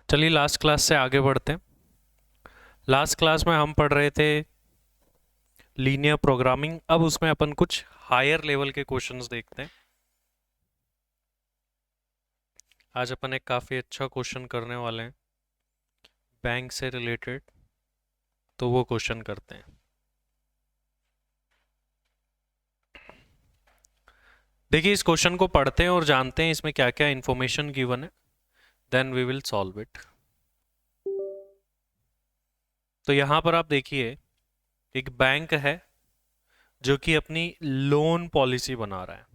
चलिए last class से आगे बढ़ते हैं। लास्ट क्लास में हम पढ़ रहे थे लीनियर प्रोग्रामिंग। अब उसमें अपन कुछ हायर लेवल के क्वेश्चंस देखते हैं। आज अपन एक काफ़ी अच्छा क्वेश्चन करने वाले हैं बैंक से रिलेटेड, तो वो क्वेश्चन करते हैं। देखिए, इस क्वेश्चन को पढ़ते हैं और जानते हैं इसमें क्या क्या इंफॉर्मेशन गिवन है, then we will solve it. तो यहाँ पर आप देखिए, एक बैंक है जो कि अपनी लोन पॉलिसी बना रहा है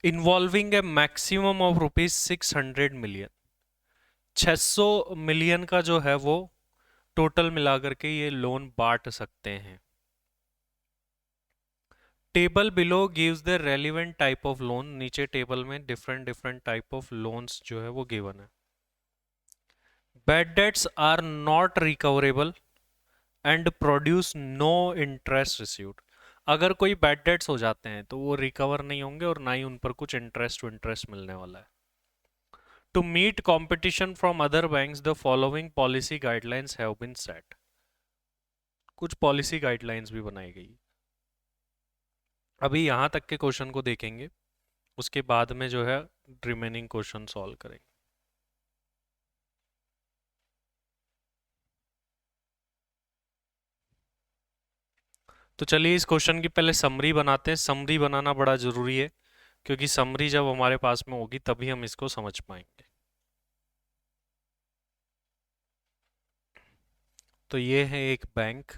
involving A maximum of rupees 600 million. 600 million का जो है वो टोटल मिलाकर के ये लोन बांट सकते हैं। Table below gives the relevant type of loan. नीचे टेबल में different different type of loans जो है वो गिवन है। Bad debts are not recoverable and produce no interest received. अगर कोई बैड डेट्स हो जाते हैं तो वो रिकवर नहीं होंगे और ना ही उन पर कुछ इंटरेस्ट मिलने वाला है। To meet competition from other banks the following policy guidelines have been set. कुछ पॉलिसी गाइडलाइंस भी बनाई गई। अभी यहाँ तक के क्वेश्चन को देखेंगे, उसके बाद में जो है रिमेनिंग क्वेश्चन सॉल्व करेंगे। तो चलिए इस क्वेश्चन की पहले समरी बनाते हैं। समरी बनाना बड़ा जरूरी है क्योंकि समरी जब हमारे पास में होगी तभी हम इसको समझ पाएंगे। तो ये है एक बैंक।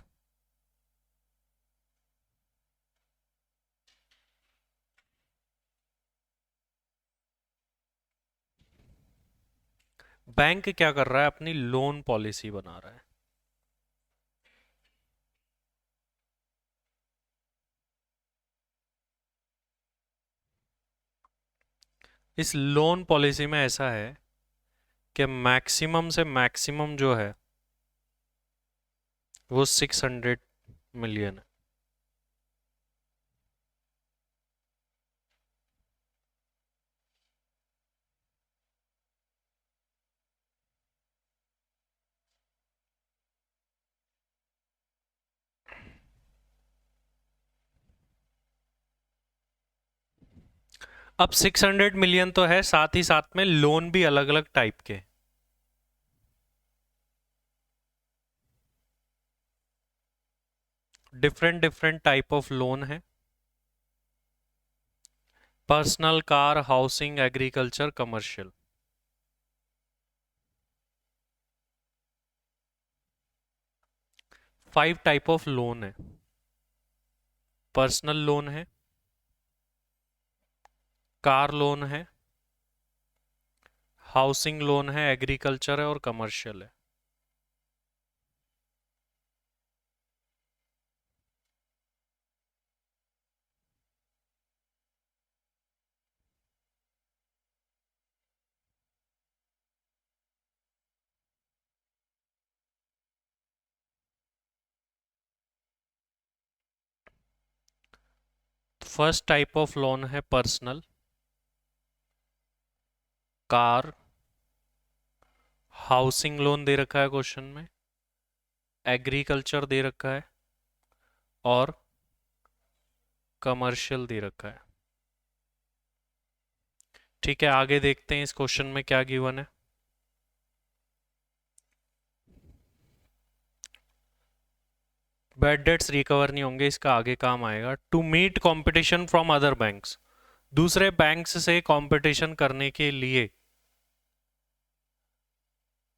बैंक क्या कर रहा है, अपनी लोन पॉलिसी बना रहा है। इस लोन पॉलिसी में ऐसा है कि मैक्सिमम से मैक्सिमम जो है वो 600 मिलियन है। अब 600 मिलियन तो है, साथ ही साथ में लोन भी अलग अलग टाइप के। Different different type of loan है। Personal, car, housing, agriculture, commercial. 5 type of loan है। पर्सनल लोन है, कार लोन है, हाउसिंग लोन है, एग्रीकल्चर है और कमर्शियल है। फर्स्ट टाइप ऑफ लोन है पर्सनल। कार, हाउसिंग लोन दे रखा है क्वेश्चन में, एग्रीकल्चर दे रखा है और कमर्शियल दे रखा है। ठीक है, आगे देखते हैं इस क्वेश्चन में क्या गिवन है। बैड डेट्स रिकवर नहीं होंगे, इसका आगे काम आएगा। To meet competition from other banks, दूसरे बैंक्स से कंपटीशन करने के लिए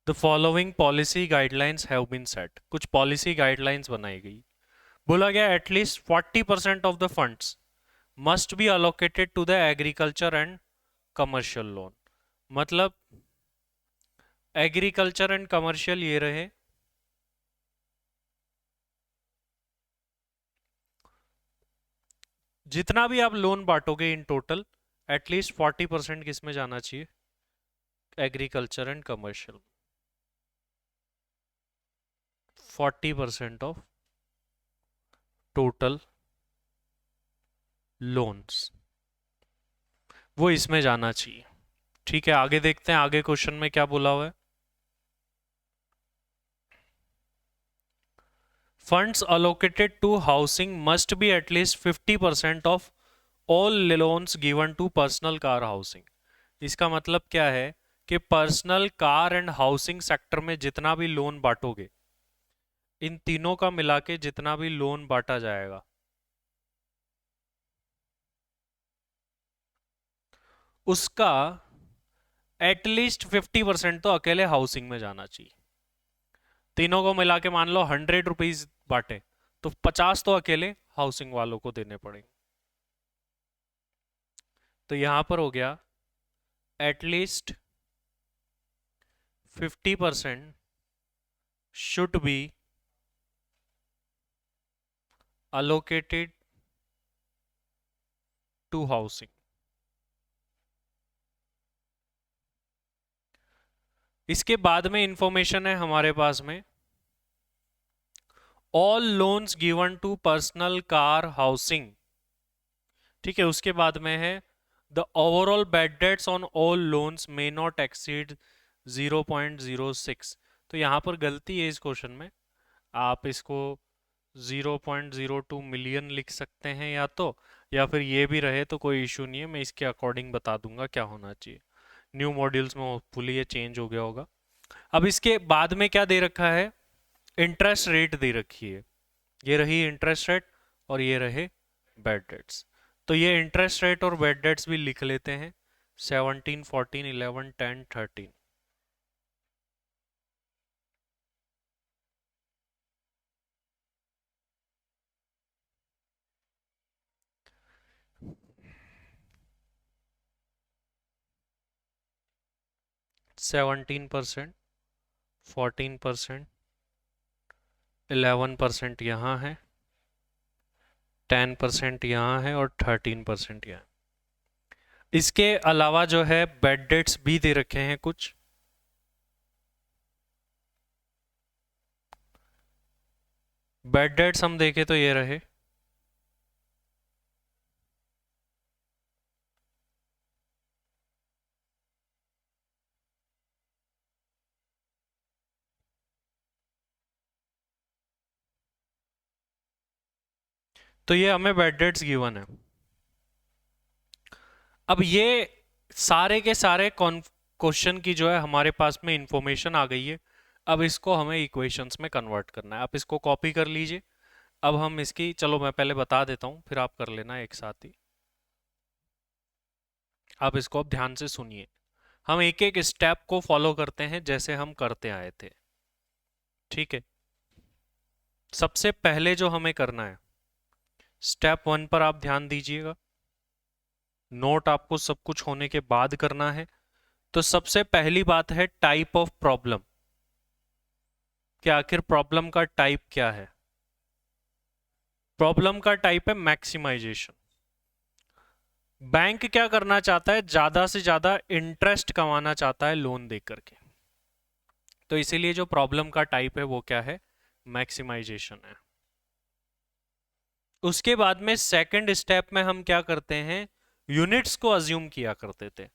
the following policy guidelines have been set. कुछ पॉलिसी गाइडलाइंस बनाई गई। बोला गया at least 40% of the funds must be allocated to the agriculture and commercial loan. मतलब एग्रीकल्चर एंड कमर्शियल ये रहे, जितना भी आप लोन बांटोगे इन टोटल एटलीस्ट 40% किस में जाना चाहिए, agriculture and commercial. 40% of total loans वो इसमें जाना चाहिए। ठीक है, आगे देखते हैं आगे क्वेश्चन में क्या बोला हुआ है। Funds allocated to housing must be at least 50% of all loans given to personal car housing. इसका मतलब क्या है कि personal car and housing sector में जितना भी लोन बांटोगे, इन तीनों का मिला के जितना भी लोन बांटा जाएगा, उसका एटलीस्ट 50% तो अकेले हाउसिंग में जाना चाहिए। तीनों को मिला के मान लो 100 रुपीज बांटे, तो 50 तो अकेले हाउसिंग वालों को देने पड़ेंगे। तो यहां पर हो गया at least 50% should be allocated to housing. इसके बाद में इंफॉर्मेशन है हमारे पास में, all loans given to personal car housing. ठीक है, उसके बाद में है the overall bad debts on all loans may not exceed 0.06। तो यहां पर गलती है इस क्वेश्चन में, आप इसको 0.02 मिलियन लिख सकते हैं या फिर ये भी रहे तो कोई इशू नहीं है, मैं इसके अकॉर्डिंग बता दूंगा क्या होना चाहिए। न्यू मॉड्यूल्स में होपफुली ये चेंज हो गया होगा। अब इसके बाद में क्या दे रखा है, इंटरेस्ट रेट दे रखी है। ये रही इंटरेस्ट रेट और ये रहे बैड डेट्स। तो ये इंटरेस्ट रेट और बैड डेट्स भी लिख लेते हैं, 17, 14, 11, 10, 13। 17%, 14%, 11% यहाँ है, 10% यहाँ है और 13% यहाँ। इसके अलावा जो है बैड डेट्स भी दे रखे हैं कुछ। बैड डेट्स हम देखें तो ये रहे, तो ये हमें बैड डेट्स गिवन है। अब ये सारे के सारे क्वेश्चन की जो है हमारे पास में इंफॉर्मेशन आ गई है। अब इसको हमें इक्वेशंस में कन्वर्ट करना है। आप इसको कॉपी कर लीजिए। अब हम इसकी, चलो मैं पहले बता देता हूँ फिर आप कर लेना एक साथ ही। आप इसको अब ध्यान से सुनिए, हम एक एक स्टेप को फॉलो करते हैं जैसे हम करते आए थे। ठीक है, सबसे पहले जो हमें करना है, स्टेप 1 पर आप ध्यान दीजिएगा। नोट आपको सब कुछ होने के बाद करना है। तो सबसे पहली बात है टाइप ऑफ प्रॉब्लम, कि आखिर प्रॉब्लम का टाइप क्या है। प्रॉब्लम का टाइप है मैक्सिमाइजेशन। बैंक क्या करना चाहता है, ज्यादा से ज्यादा इंटरेस्ट कमाना चाहता है लोन दे करके। तो इसीलिए जो प्रॉब्लम का टाइप है वो क्या है, मैक्सिमाइजेशन है। उसके बाद में सेकंड स्टेप में हम क्या करते हैं, यूनिट्स को अज्यूम किया करते थे।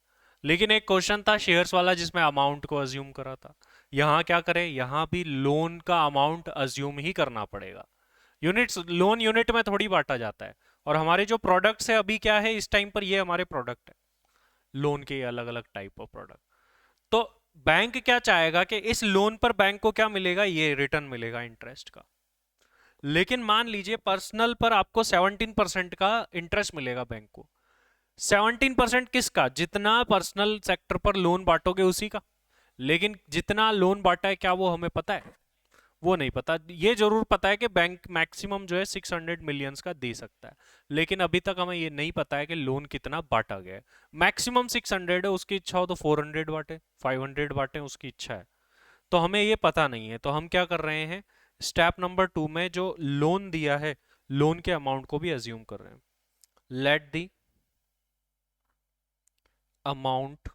लेकिन एक क्वेश्चन था शेयर्स वाला जिसमें अमाउंट को अज्यूम करा था। यहां क्या करें, यहां भी लोन का अमाउंट अज्यूम ही करना पड़ेगा। यूनिट्स, लोन यूनिट में थोड़ी बांटा जाता है। और हमारे जो प्रोडक्ट्स है अभी क्या है इस टाइम पर, ये हमारे प्रोडक्ट है लोन के, अलग अलग टाइप ऑफ प्रोडक्ट। तो बैंक क्या चाहेगा कि इस लोन पर बैंक को क्या मिलेगा, ये रिटर्न मिलेगा इंटरेस्ट का। लेकिन मान लीजिए पर्सनल पर आपको 17% का इंटरेस्ट मिलेगा बैंक को। 17% किसका, जितना पर्सनल सेक्टर पर लोन बांटोगे उसी का। लेकिन जितना लोन बांटा है क्या वो हमें पता है, वो नहीं पता। ये जरूर पता है कि बैंक मैक्सिमम जो है 600 मिलियंस का दे सकता है। लेकिन अभी तक हमें ये नहीं पता है कि लोन कितना बांटा गया है। मैक्सिमम 600 है, उसकी इच्छा हो तो 400 बांटे, 500 बांटे, उसकी इच्छा है। तो हमें ये पता नहीं है, तो हम क्या कर रहे हैं, स्टेप नंबर 2 में जो लोन दिया है लोन के अमाउंट को भी अज्यूम कर रहे हैं। Let the amount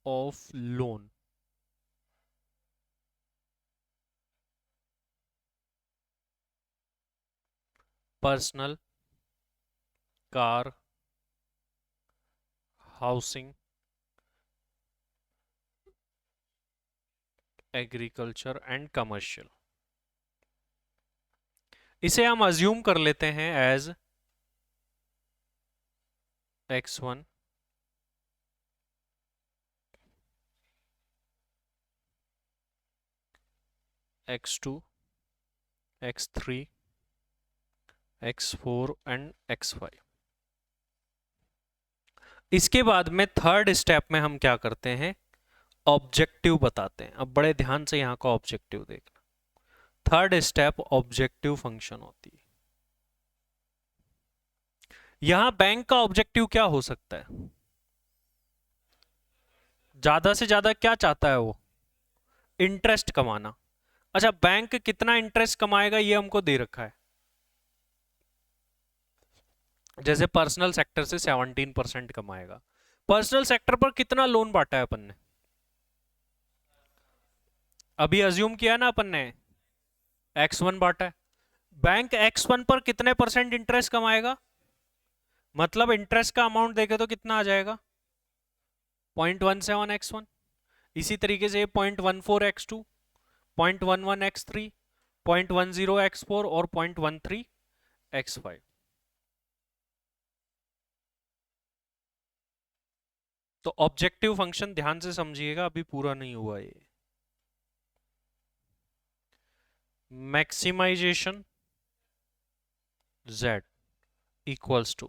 of loan personal car housing agriculture and commercial. इसे हम अज्यूम कर लेते हैं as x1, x2, x3, x4 and x5। इसके बाद में थर्ड स्टेप में हम क्या करते हैं, ऑब्जेक्टिव बताते हैं। अब बड़े ध्यान से यहां का ऑब्जेक्टिव देखना। थर्ड स्टेप ऑब्जेक्टिव फंक्शन होती है। यहां बैंक का ऑब्जेक्टिव क्या हो सकता है, ज्यादा से ज्यादा क्या चाहता है वो, इंटरेस्ट कमाना। अच्छा, बैंक कितना इंटरेस्ट कमाएगा ये हमको दे रखा है। जैसे पर्सनल सेक्टर से 17% कमाएगा। पर्सनल सेक्टर पर कितना लोन बांटा है अपन ने, अभी अज्यूम किया ना अपन ने, x1 बांटा है। बैंक x1 पर कितने परसेंट इंटरेस्ट कमाएगा, मतलब इंटरेस्ट का अमाउंट देखे तो कितना आ जाएगा, 0.17x1। इसी तरीके से 0.14x2, 0.11x3, 0.10x4 और 0.13x5। तो ऑब्जेक्टिव फंक्शन ध्यान से समझिएगा, अभी पूरा नहीं हुआ ये। Maximization z equals to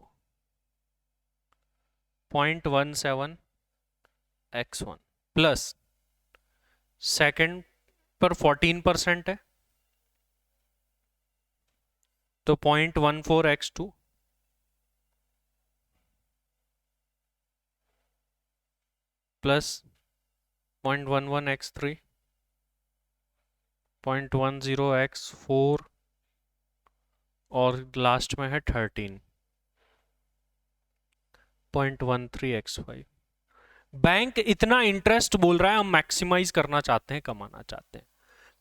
0.17x1 plus second पर 14% है तो 0.14x2 प्लस 0.11x3, 0.10x4 और लास्ट में है 13.13x5। बैंक इतना इंटरेस्ट बोल रहा है, हम मैक्सिमाइज करना चाहते हैं, कमाना चाहते हैं।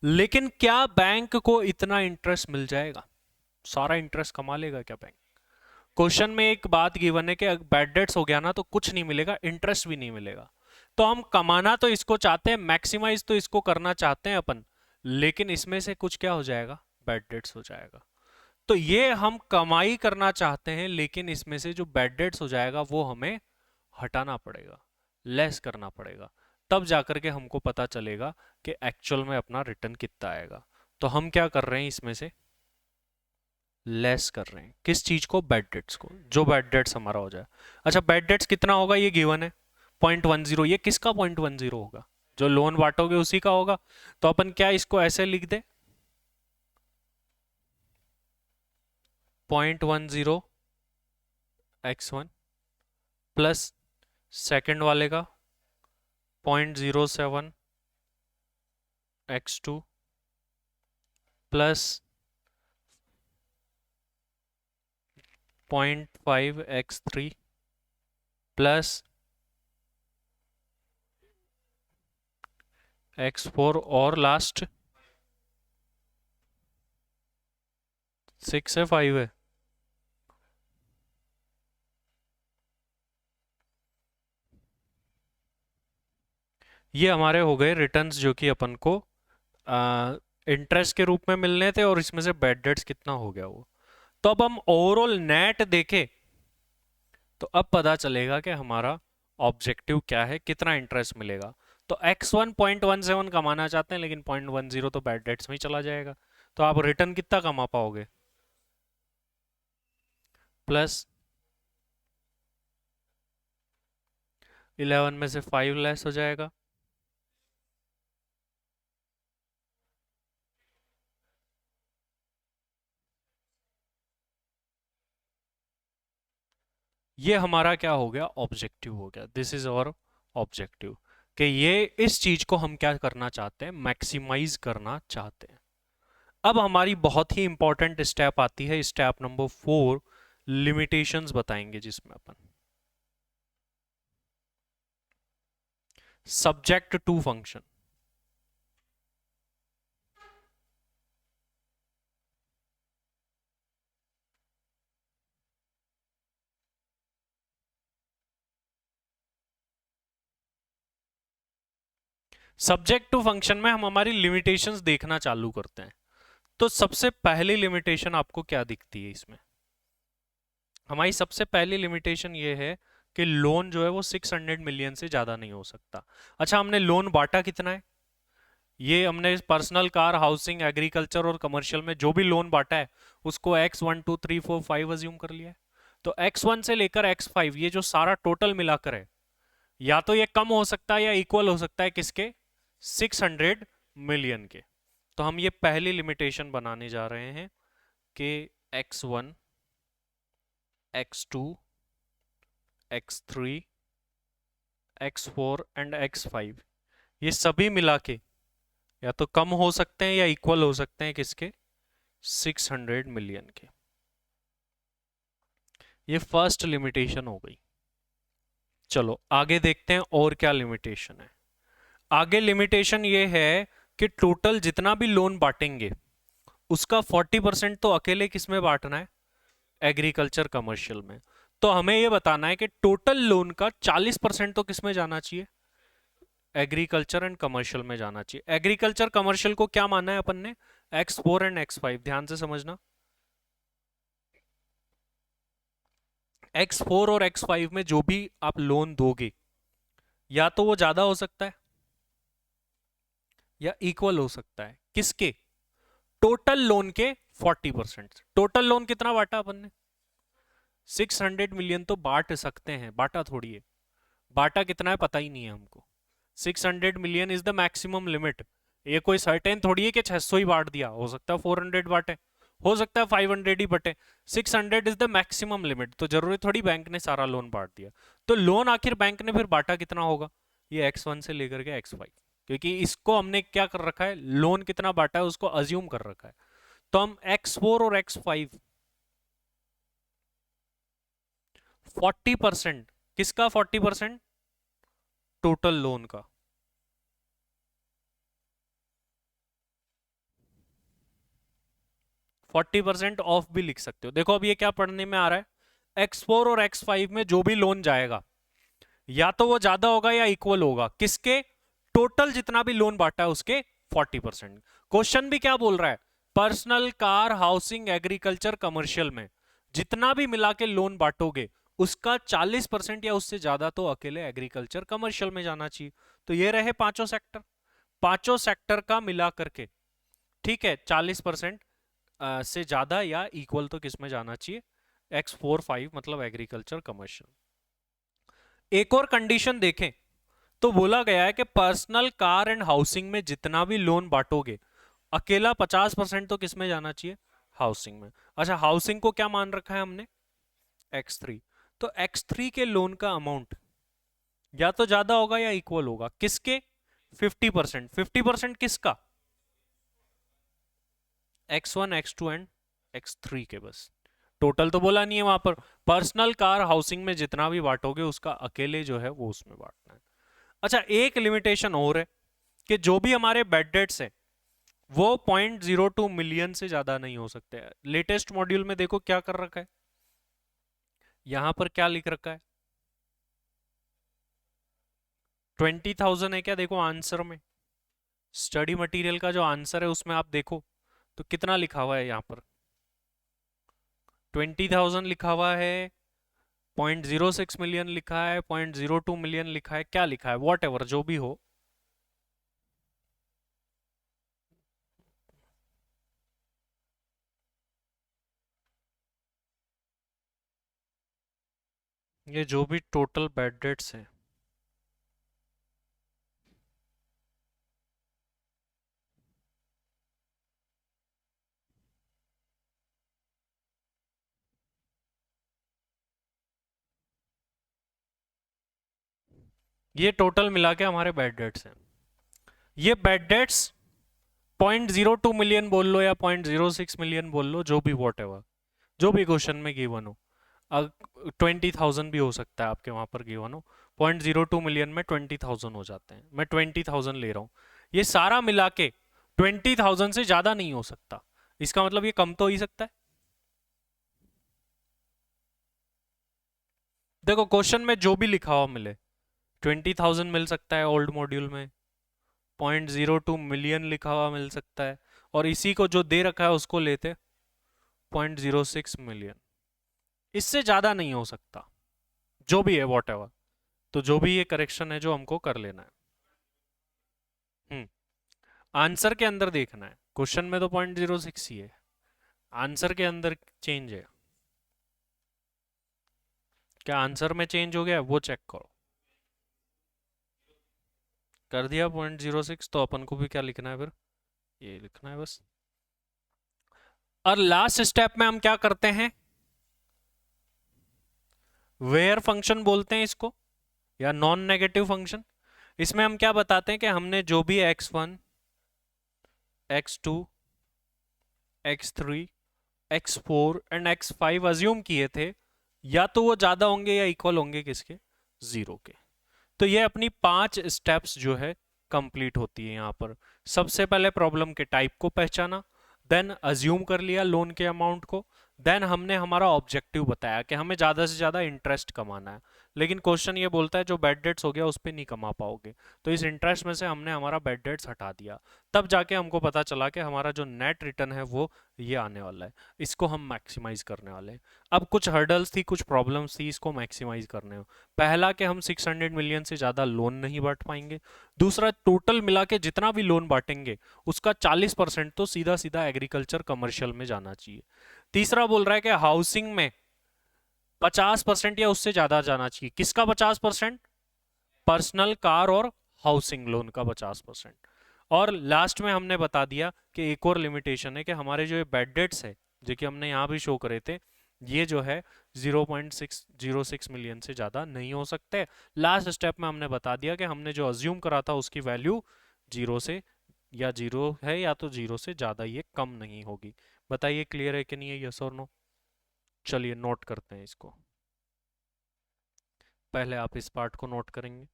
लेकिन क्या बैंक को इतना इंटरेस्ट मिल जाएगा, सारा इंटरेस्ट कमा लेगा क्या बैंक? क्वेश्चन में एक बात गिवन है कि बैड डेट्स हो गया ना तो कुछ नहीं मिलेगा, इंटरेस्ट भी नहीं मिलेगा। तो हम कमाना तो इसको चाहते हैं, मैक्सिमाइज तो इसको करना चाहते हैं अपन, लेकिन इसमें से कुछ क्या हो जाएगा, बैड डेट्स हो जाएगा। तो ये हम कमाई करना चाहते हैं, लेकिन इसमें से जो बैड डेट्स हो जाएगा वो हमें हटाना पड़ेगा, लेस करना पड़ेगा। तब जाकर के हमको पता चलेगा कि एक्चुअल में अपना रिटर्न कितना आएगा। तो हम क्या कर रहे हैं, इसमें से लेस कर रहे हैं किस चीज को, बैड डेट्स को, जो बैड डेट्स हमारा हो जाए। अच्छा, बैड डेट्स कितना होगा ये गिवन है 0.10। ये किसका 0.10 होगा, जो लोन बांटोगे उसी का होगा। तो अपन क्या इसको ऐसे लिख दे, 0.10x1 प्लस सेकेंड वाले का 0.07x2 plus 0.5x3 plus x4 और लास्ट 6 है 5 है। ये हमारे हो गए रिटर्न्स जो कि अपन को इंटरेस्ट के रूप में मिलने थे, और इसमें से बैड डेट्स कितना हो गया वो। तो अब हम ओवरऑल नेट देखें तो अब पता चलेगा कि हमारा ऑब्जेक्टिव क्या है, कितना इंटरेस्ट मिलेगा। तो x1 0.17 कमाना चाहते हैं, लेकिन 0.10 तो बैड डेट्स में ही चला जाएगा। तो आप रिटर्न कितना कमा पाओगे, प्लस 11 में से 5 लेस हो जाएगा। ये हमारा क्या हो गया, ऑब्जेक्टिव हो गया। दिस इज अवर ऑब्जेक्टिव, कि ये इस चीज को हम क्या करना चाहते हैं, मैक्सिमाइज करना चाहते हैं। अब हमारी बहुत ही इंपॉर्टेंट स्टेप आती है, स्टेप नंबर 4, लिमिटेशंस बताएंगे, जिसमें अपन subject to function. Subject to function में हम हमारी लिमिटेशंस देखना चालू करते हैं। तो सबसे पहली लिमिटेशन आपको क्या दिखती है इसमें? हमारी सबसे पहली लिमिटेशन ये है कि लोन जो है वो 600 मिलियन से ज्यादा नहीं हो सकता। अच्छा, हमने लोन बांटा कितना है? ये हमने पर्सनल कार, हाउसिंग, एग्रीकल्चर और कमर्शियल में जो भी लोन बांटा है उसको X1 2 3 4 5 अज्यूम कर लिया है। तो X1 से लेकर X5 ये जो सारा टोटल मिलाकर है, या तो ये कम हो सकता है या इक्वल हो सकता है किसके? 600 मिलियन के। तो हम ये पहली लिमिटेशन बनाने जा रहे हैं कि X1 X2 X3 X4 and X5 ये सभी मिला के या तो कम हो सकते हैं या इक्वल हो सकते हैं किसके? 600 मिलियन के। ये फर्स्ट लिमिटेशन हो गई। चलो आगे देखते हैं और क्या लिमिटेशन है। आगे लिमिटेशन ये है कि टोटल जितना भी लोन बांटेंगे उसका 40% तो अकेले किस में बांटना है? एग्रीकल्चर कमर्शियल में। तो हमें यह बताना है कि टोटल लोन का 40% तो किस में जाना चाहिए? एग्रीकल्चर एंड कमर्शियल में जाना चाहिए। एग्रीकल्चर कमर्शियल को क्या माना है अपन ने? X4 and X5। ध्यान से समझना, X4 और X5 में जो भी आप लोन दोगे या तो वो ज्यादा हो सकता है या इक्वल हो सकता है किसके? टोटल लोन के 40%। टोटल लोन कितना बांटा अपन ने? 600 मिलियन तो बांट सकते हैं, बांटा थोड़ी है। बांटा कितना है पता ही नहीं है हमको। 600 million is the maximum limit. ये कोई सर्टेन थोड़ी है कि 600 ही बांट दिया, हो सकता है 400 बांटे, हो सकता है 500 ही बटे। 600 इज द मैक्सिमम लिमिट, तो जरूरी थोड़ी बैंक ने सारा लोन बांट दिया। तो लोन आखिर बैंक ने फिर बांटा कितना होगा? ये X1 से लेकर के X5, क्योंकि इसको हमने क्या कर रखा है, लोन कितना बांटा है उसको अज्यूम कर रखा है। तो हम X4 और X5 40%, किसका 40%? टोटल लोन का। 40% ऑफ भी लिख सकते हो। देखो अब ये क्या पढ़ने में आ रहा है, X4 और X5 में जो भी लोन जाएगा या तो वो ज्यादा होगा या इक्वल होगा किसके? टोटल जितना भी लोन बांटा है उसके 40%। क्वेश्चन भी क्या बोल रहा है? Personal, car, housing, agriculture, commercial में जितना भी मिला के लोन बांटोगे उसका 40% या उससे ज्यादा तो अकेले एग्रीकल्चर कमर्शियल में जाना चाहिए। तो ये रहे पांचों सेक्टर, पांचों सेक्टर का मिला करके, ठीक है, 40% से ज्यादा या इक्वल तो किस में जाना चाहिए? X4 5 मतलब एग्रीकल्चर कमर्शियल। एक और कंडीशन देखें तो बोला गया है कि पर्सनल, कार एंड हाउसिंग में जितना भी लोन बांटोगे अकेला 50% तो किस में जाना चाहिए? हाउसिंग में। अच्छा, हाउसिंग को क्या मान रखा है हमने? X3। तो X3 के लोन का अमाउंट या तो ज्यादा होगा या इक्वल होगा किसके? 50%। 50% किसका? X1 X2 एंड X3 के। बस टोटल तो बोला नहीं है वहां पर। पर्सनल, कार, हाउसिंग में जितना भी बांटोगे उसका अकेले जो है वो उसमें बांटना है। अच्छा, एक लिमिटेशन और है कि जो भी हमारे बेड डेट्स हैं वो 0.02 मिलियन से ज्यादा नहीं हो सकते। लेटेस्ट मॉड्यूल में देखो क्या कर रखा है, यहां पर क्या लिख रखा है? 20,000 है क्या? देखो आंसर में, स्टडी मटेरियल का जो आंसर है उसमें आप देखो तो कितना लिखा हुआ है यहाँ पर? 20,000 लिखा हुआ है, 0.06 मिलियन लिखा है, 0.02 मिलियन लिखा है, क्या लिखा है? वॉट एवर जो भी हो, ये जो भी टोटल बेड डेट्स हैं ये टोटल मिला के हमारे बेड डेट्स हैं। ये बेड डेट्स 0.02 मिलियन बोल लो या 0.06 मिलियन बोल लो, जो भी वॉट एवर, जो भी क्वेश्चन में गिवन हो। 20,000 भी हो सकता है आपके वहां पर गिवन हो। 0.02 मिलियन में 20,000 हो जाते हैं, मैं 20,000 ले रहा हूं। ये सारा मिला के 20,000 से ज्यादा नहीं हो सकता, इसका मतलब ये कम तो ही सकता है। देखो क्वेश्चन में जो भी लिखा हुआ मिले, 20,000 मिल सकता है ओल्ड मॉड्यूल में, 0.02 मिलियन लिखा हुआ मिल सकता है, और इसी को जो दे रखा है उसको लेते 0.06 मिलियन। इससे ज्यादा नहीं हो सकता, जो भी है वॉट एवर। तो जो भी ये करेक्शन है जो हमको कर लेना है। हम्म आंसर के अंदर देखना है, क्वेश्चन में तो 0.06 ही है, आंसर के अंदर चेंज है। क्या आंसर में चेंज हो गया, वो चेक करो। कर दिया 0.06, तो अपन को भी क्या लिखना है फिर, ये लिखना है बस। और लास्ट स्टेप में हम क्या करते हैं, वेयर फंक्शन बोलते हैं इसको, या नॉन नेगेटिव फंक्शन। इसमें हम क्या बताते हैं कि हमने जो भी x1, x2, x3, x4 and x5 assume किए थे, या तो वो ज्यादा होंगे या इक्वल होंगे किसके, जीरो के। तो ये अपनी 5 स्टेप्स जो है कंप्लीट होती है यहाँ पर। सबसे पहले प्रॉब्लम के टाइप को पहचाना, देन अज्यूम कर लिया लोन के अमाउंट को, देन हमने हमारा ऑब्जेक्टिव बताया कि हमें ज़्यादा से ज़्यादा इंटरेस्ट कमाना है, लेकिन क्वेश्चन ये बोलता है जो बैड डेट्स हो गया उस पर नहीं कमा पाओगे, तो इस इंटरेस्ट में से हमने हमारा बैड डेट्स हटा दिया। तब जाके हमको पता चला कि हमारा जो नेट रिटर्न है वो ये आने वाला है, इसको हम मैक्सिमाइज करने वाले हैं। अब कुछ हर्डल्स थी, कुछ प्रॉब्लम्स थी इसको मैक्सिमाइज करने में। पहला कि हम 600 मिलियन से ज़्यादा लोन नहीं बांट पाएंगे। दूसरा, टोटल मिला के जितना भी लोन बांटेंगे उसका 40% तो सीधा सीधा एग्रीकल्चर कमर्शियल में जाना चाहिए। तीसरा बोल रहा है कि हाउसिंग में 50% या उससे ज़्यादा जाना चाहिए। किसका 50%, पर्सनल, कार और हाउसिंग लोन का 50%। और लास्ट में हमने बता दिया कि एक और लिमिटेशन है कि हमारे जो ये बैड डेट्स है, जो कि हमने यहाँ भी शो करे थे, ये जो है 0.606 मिलियन से ज़्यादा नहीं हो सकते। लास्ट स्टेप में हमने बता दिया कि हमने जो अज्यूम करा था उसकी वैल्यू जीरो से, या जीरो है या तो जीरो से ज़्यादा ये कम नहीं होगी। बताइए क्लियर है कि नहीं है, यस और नो। चलिए नोट करते हैं इसको। पहले आप इस पार्ट को नोट करेंगे।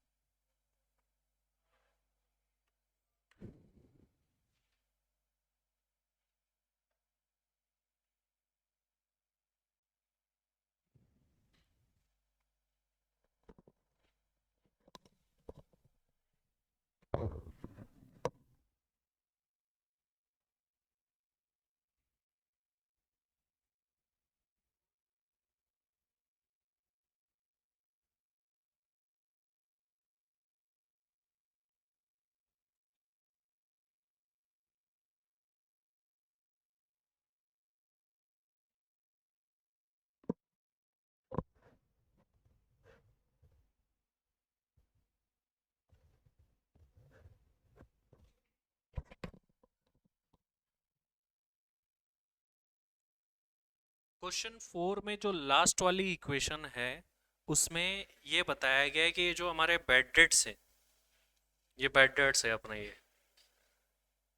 क्वेश्चन 4 में जो लास्ट वाली इक्वेशन है उसमें ये बताया गया है कि ये जो हमारे बेड डेट्स है, ये बेड डेट्स है अपना, ये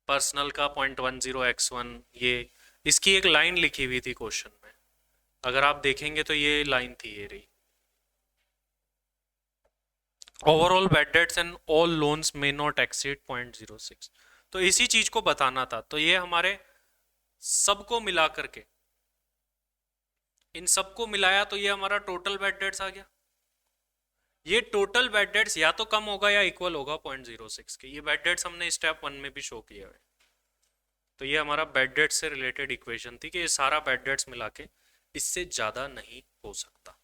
पर्सनल का 0.10x1, ये इसकी एक लाइन लिखी हुई थी क्वेश्चन में, अगर आप देखेंगे तो ये लाइन थी, ये रही, overall bad debts and all loans may not exceed 0.06। तो इसी चीज को बताना था, तो ये हमारे सबको मिला करके, इन सबको मिलाया तो ये हमारा टोटल बेड डेट्स आ गया। ये टोटल बेड डेट्स या तो कम होगा या इक्वल होगा 0.06 के। ये बेड डेट्स हमने स्टेप 1 में भी शो किया है। तो ये हमारा बेड डेट्स से रिलेटेड इक्वेशन थी कि ये सारा बेड डेट्स मिला के इससे ज्यादा नहीं हो सकता।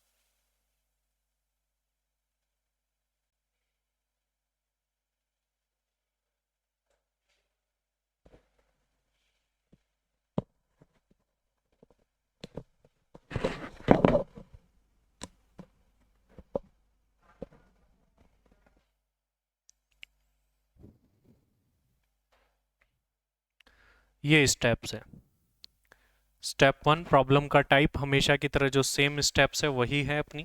ये स्टेप्स है। स्टेप 1 प्रॉब्लम का टाइप हमेशा की तरह जो सेम स्टेप्स है वही है अपनी।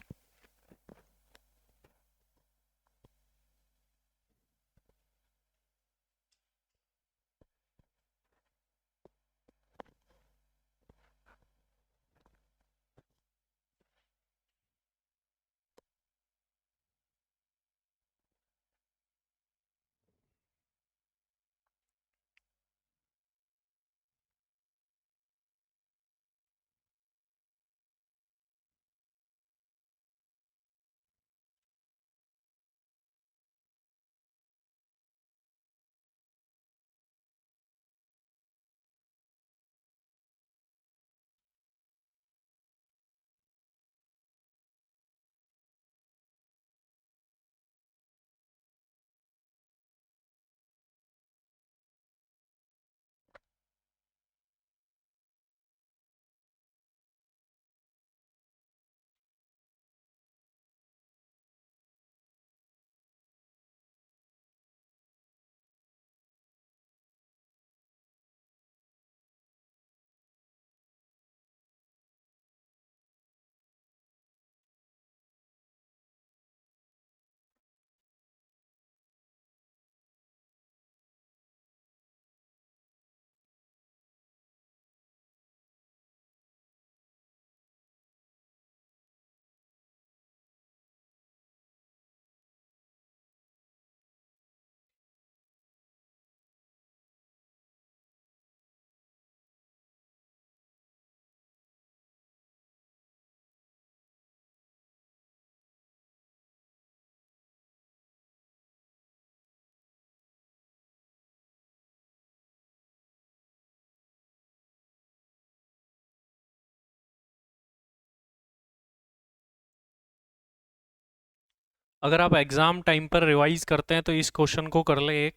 अगर आप एग्ज़ाम टाइम पर रिवाइज करते हैं तो इस क्वेश्चन को कर ले एक,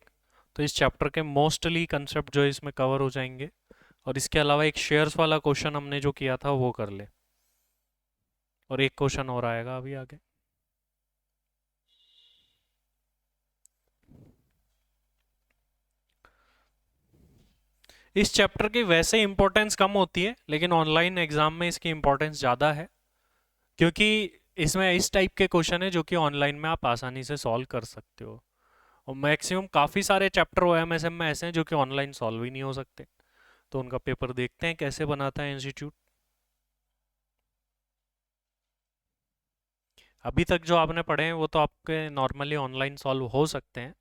तो इस चैप्टर के मोस्टली कंसेप्ट जो है इसमें कवर हो जाएंगे। और इसके अलावा एक शेयर्स वाला क्वेश्चन हमने जो किया था वो कर ले, और एक क्वेश्चन और आएगा अभी आगे। इस चैप्टर की वैसे इंपॉर्टेंस कम होती है, लेकिन ऑनलाइन एग्जाम में इसकी इंपॉर्टेंस ज़्यादा है, क्योंकि इसमें इस टाइप के क्वेश्चन है जो कि ऑनलाइन में आप आसानी से सॉल्व कर सकते हो। और मैक्सिमम काफ़ी सारे चैप्टर OMSM में ऐसे हैं जो कि ऑनलाइन सॉल्व ही नहीं हो सकते। तो उनका पेपर देखते हैं कैसे बनाता है इंस्टीट्यूट। अभी तक जो आपने पढ़े हैं वो तो आपके नॉर्मली ऑनलाइन सॉल्व हो सकते हैं।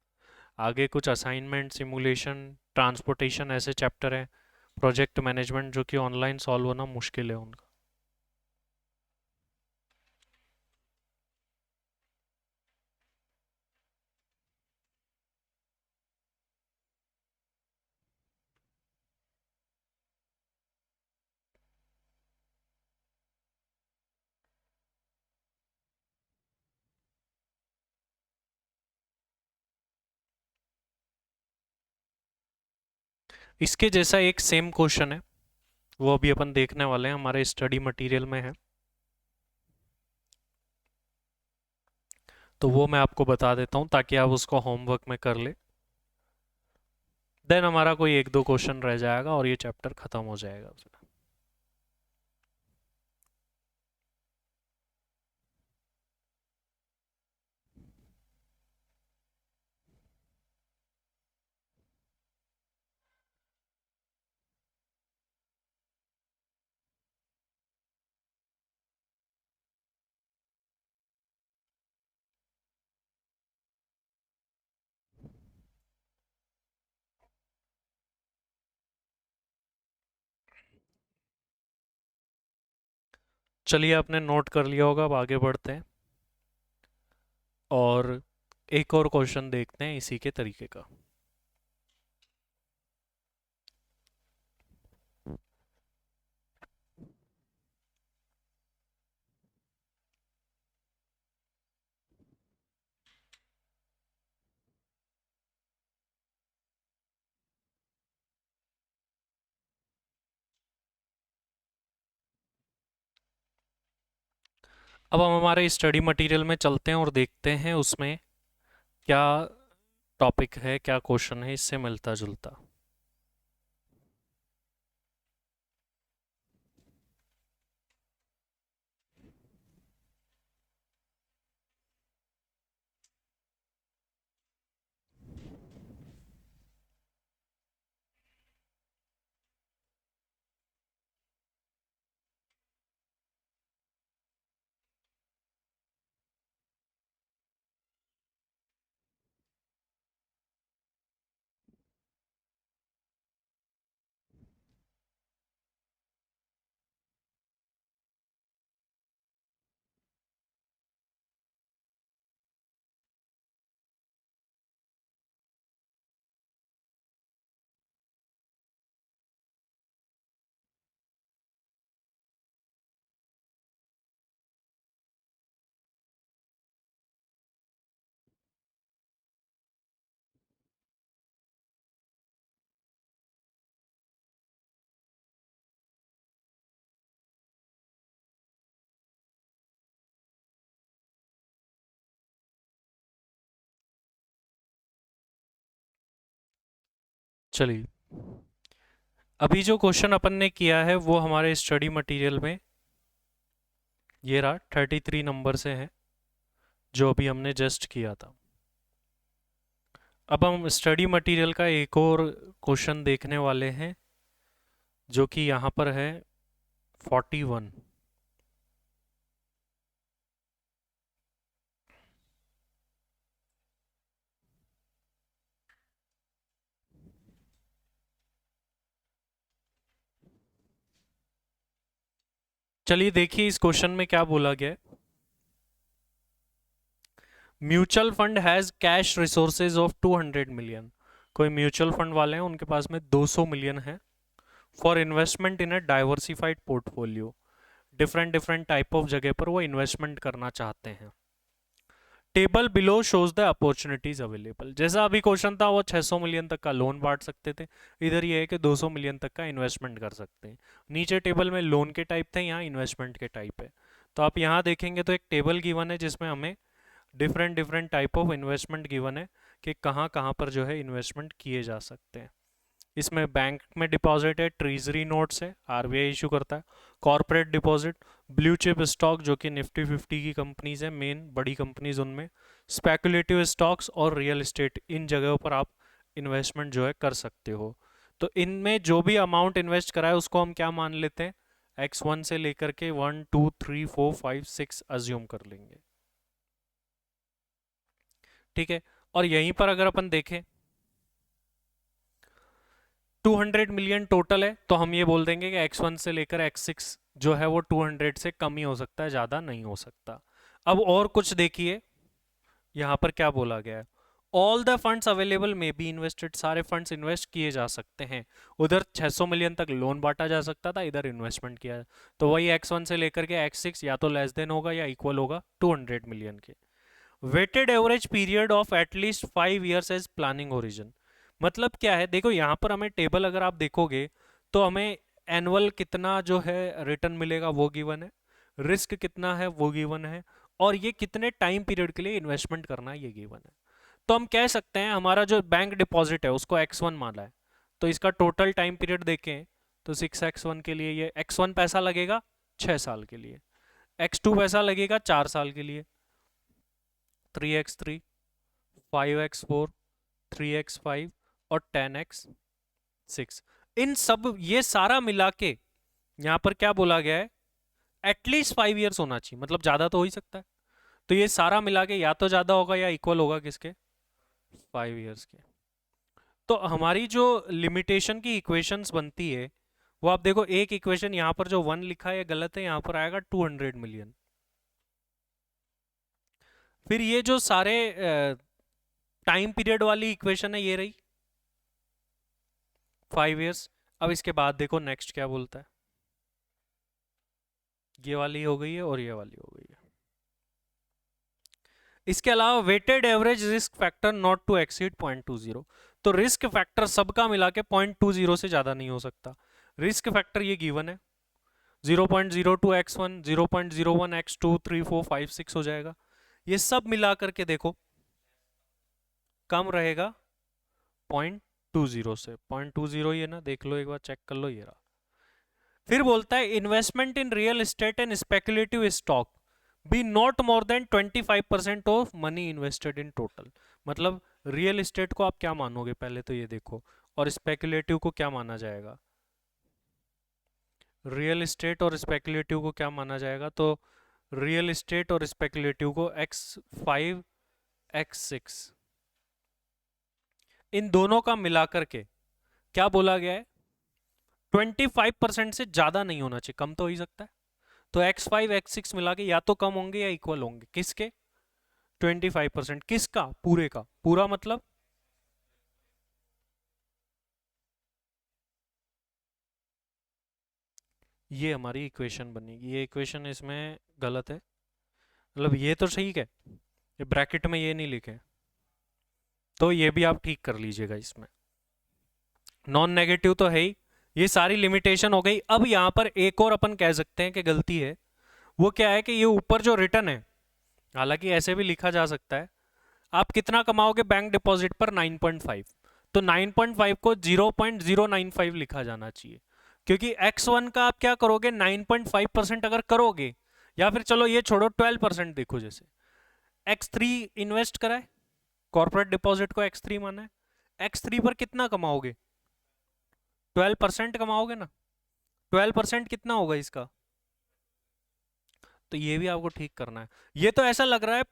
आगे कुछ असाइनमेंट, सिमुलेशन, ट्रांसपोर्टेशन ऐसे चैप्टर हैं, प्रोजेक्ट मैनेजमेंट, जो कि ऑनलाइन सॉल्व होना मुश्किल है उनका। इसके जैसा एक सेम क्वेश्चन है, वो अभी अपन देखने वाले हैं, हमारे स्टडी मटेरियल में है। तो वो मैं आपको बता देता हूँ ताकि आप उसको होमवर्क में कर ले। देन हमारा कोई एक दो क्वेश्चन रह जाएगा और ये चैप्टर खत्म हो जाएगा। चलिए, आपने नोट कर लिया होगा, अब आगे बढ़ते हैं और एक और क्वेश्चन देखते हैं इसी के तरीके का। अब हम हमारे स्टडी मटेरियल में चलते हैं और देखते हैं उसमें क्या टॉपिक है, क्या क्वेश्चन है इससे मिलता जुलता। चलिए, अभी जो क्वेश्चन अपन ने किया है वो हमारे स्टडी मटेरियल में ये रहा, 33 नंबर से है, जो अभी हमने जस्ट किया था। अब हम स्टडी मटेरियल का एक और क्वेश्चन देखने वाले हैं, जो कि यहाँ पर है 41। चलिए देखिए इस क्वेश्चन में क्या बोला गया है। Mutual fund has cash resources of 200 million. कोई म्यूचुअल फंड वाले हैं, उनके पास में 200 मिलियन है, for investment in a diversified portfolio. Different different type of जगह पर वो इन्वेस्टमेंट करना चाहते हैं। Table below shows the opportunities available. जैसा अभी क्वेश्चन था वो 600 मिलियन तक का लोन बांट सकते थे, इधर ये है कि 200 मिलियन तक का इन्वेस्टमेंट कर सकते हैं। नीचे टेबल में लोन के टाइप थे, यहाँ इन्वेस्टमेंट के टाइप है। तो आप यहाँ देखेंगे तो एक टेबल गिवन है जिसमें हमें different different type of investment given है कि कहाँ कहाँ पर जो है इन्वेस्टमेंट किए जा सकते हैं। इसमें बैंक में डिपॉजिट है, ट्रेजरी नोट्स है, आरबीआई इशू करता है, corporate deposit, blue chip stock जो कि निफ्टी 50 की कंपनीज है, मेन बड़ी कंपनीज उनमें, स्पेकुलेटिव स्टॉक्स और रियल एस्टेट, इन जगहों पर आप इन्वेस्टमेंट जो है कर सकते हो। तो इनमें जो भी अमाउंट इन्वेस्ट करा है उसको हम क्या मान लेते हैं, x1 से लेकर के 1 2 3 4 5 6 अज्यूम कर लेंगे। ठीक है, और यहीं पर अगर अपन देखें 200 मिलियन टोटल है, तो हम ये बोल देंगे कि x1 से लेकर x6 जो है वो 200 से कम ही हो सकता है, ज़्यादा नहीं हो सकता। अब और कुछ देखिए यहाँ पर क्या बोला गया है, ऑल द फंड्स अवेलेबल में बी इन्वेस्टेड, सारे फंड्स इन्वेस्ट किए जा सकते हैं। उधर 600 मिलियन तक लोन बांटा जा सकता था, इधर इन्वेस्टमेंट किया, तो वही x1 से लेकर के x6 या तो लेस देन होगा या इक्वल होगा 200 मिलियन के। Weighted average period of at least 5 years as planning origin, मतलब क्या है, देखो यहाँ पर हमें टेबल अगर आप देखोगे तो हमें एनुअल कितना जो है रिटर्न मिलेगा वो गिवन है, रिस्क कितना है वो गिवन है, और ये कितने टाइम पीरियड के लिए इन्वेस्टमेंट करना है ये गिवन है। तो हम कह सकते हैं हमारा जो बैंक डिपॉजिट है उसको x1 माना है, तो इसका टोटल टाइम पीरियड देखें तो 6x1 के लिए ये x1 पैसा लगेगा 6 साल के लिए, x2 पैसा लगेगा 4 साल के लिए, 3x3, 5x4, 3x5 और 10x6, इन सब ये सारा मिला के यहां पर क्या बोला गया है, एटलीस्ट 5 years होना चाहिए, मतलब ज्यादा तो हो ही सकता है। तो ये सारा मिला के या तो ज्यादा होगा या इक्वल होगा किसके, 5 years के। तो हमारी जो लिमिटेशन की इक्वेशंस बनती है वो आप देखो, एक इक्वेशन यहाँ पर जो 1 लिखा है ये गलत है, यहाँ पर आएगा 200 मिलियन। फिर ये जो सारे टाइम पीरियड वाली इक्वेशन है ये रही 5 years। अब इसके बाद देखो नेक्स्ट क्या बोलता है, ये वाली हो गई है और ये वाली हो गई है। इसके अलावा weighted average risk factor not to exceed 0.20, तो रिस्क फैक्टर सबका मिला के 0.20 से ज्यादा नहीं हो सकता। रिस्क फैक्टर ये गिवन है 0.02 x1, 0.01 x2, 3 4 5 6 हो जाएगा। ये सब मिला करके देखो कम रहेगा 0.20 से, 0.20 ही है ना, देख लो एक बार चेक कर लो, ये रहा। फिर बोलता है investment in real estate and speculative stock be not more than 25% of money invested in total, मतलब रियल एस्टेट को आप क्या मानोगे पहले तो ये देखो, और स्पेकुलेटिव को क्या माना जाएगा, रियल एस्टेट और स्पेकुलेटिव को क्या माना जाएगा, तो रियल एस्टेट और स्पेकुलेटिव को x5 x6 इन दोनों का मिलाकर के क्या बोला गया है, 25% से ज्यादा नहीं होना चाहिए, कम तो हो ही सकता है। तो x5 x6 मिला के या तो कम होंगे या इक्वल होंगे किसके, 25%, किसका, पूरे का, पूरा मतलब ये हमारी इक्वेशन बनेगी। ये इक्वेशन इसमें गलत है, मतलब ये तो ठीक है, ये ब्रैकेट में ये नहीं लिखे, तो ये भी आप ठीक कर लीजिएगा। इसमें नॉन नेगेटिव तो है ही, ये सारी लिमिटेशन हो गई। अब यहां पर एक और अपन कह सकते हैं कि गलती है, वो क्या है कि ये ऊपर जो रिटर्न है, हालांकि ऐसे भी लिखा जा सकता है, आप कितना कमाओगे बैंक डिपॉजिट पर 9.5, तो 9.5 को 0.095 लिखा जाना चाहिए, क्योंकि x1 का आप क्या करोगे 9.5% अगर करोगे, या फिर चलो ये छोड़ो 12% देखो, जैसे x3 इन्वेस्ट करा है, कॉर्पोरेट डिपॉजिट को x3 माना है, x3 पर कितना कमाओगे, 12% कमाओगे ना, 12% कितना होगा इसका, तो ये भी आपको ठीक करना है। ये तो ऐसा लग रहा है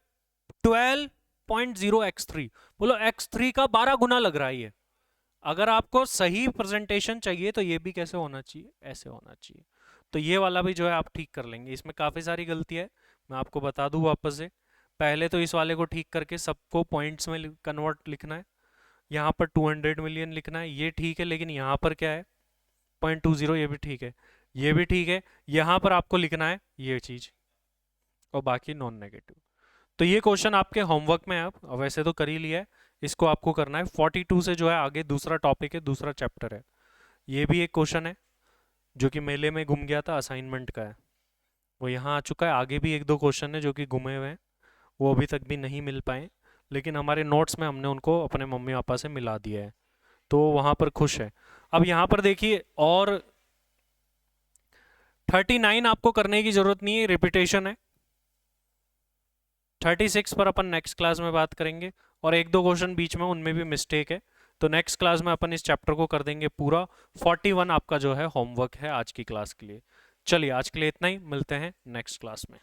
12.0 x3, बोलो x3 का 12 गुना लग रहा है ये। अगर आपको सही प्रेजेंटेशन चाहिए तो ये भी कैसे होना चाहिए, ऐसे होना चाहिए। तो ये वाला भी जो है आप ठीक कर लेंगे। इसमें काफ़ी सारी गलती है, मैं आपको बता दूं वापस से। पहले तो इस वाले को ठीक करके सबको पॉइंट्स में कन्वर्ट लिखना है, यहाँ पर 200 मिलियन लिखना है, ये ठीक है, लेकिन यहाँ पर क्या है 0.20, ये भी ठीक है, ये भी ठीक है, यहाँ पर आपको लिखना है ये चीज़, और बाकी नॉन नेगेटिव। तो ये क्वेश्चन आपके होमवर्क में है, अब वैसे तो कर ही लिया है, इसको आपको करना है। 42 से जो है आगे दूसरा टॉपिक है, दूसरा चैप्टर है। ये भी एक क्वेश्चन है जो कि मेले में गुम गया था, असाइनमेंट का है, वो यहाँ आ चुका है। आगे भी एक दो क्वेश्चन है जो कि गुमे हुए हैं, वो अभी तक भी नहीं मिल पाए, लेकिन हमारे नोट्स में हमने उनको अपने मम्मी पापा से मिला दिया है, तो वहाँ पर खुश है। अब यहाँ पर देखिए, और 39 आपको करने की जरूरत नहीं है, रिपीटेशन है। 36 पर अपन नेक्स्ट क्लास में बात करेंगे, और एक दो क्वेश्चन बीच में उनमें भी मिस्टेक है, तो नेक्स्ट क्लास में अपन इस चैप्टर को कर देंगे पूरा। 41 आपका जो है होमवर्क है आज की क्लास के लिए। चलिए आज के लिए इतना ही, मिलते हैं नेक्स्ट क्लास में।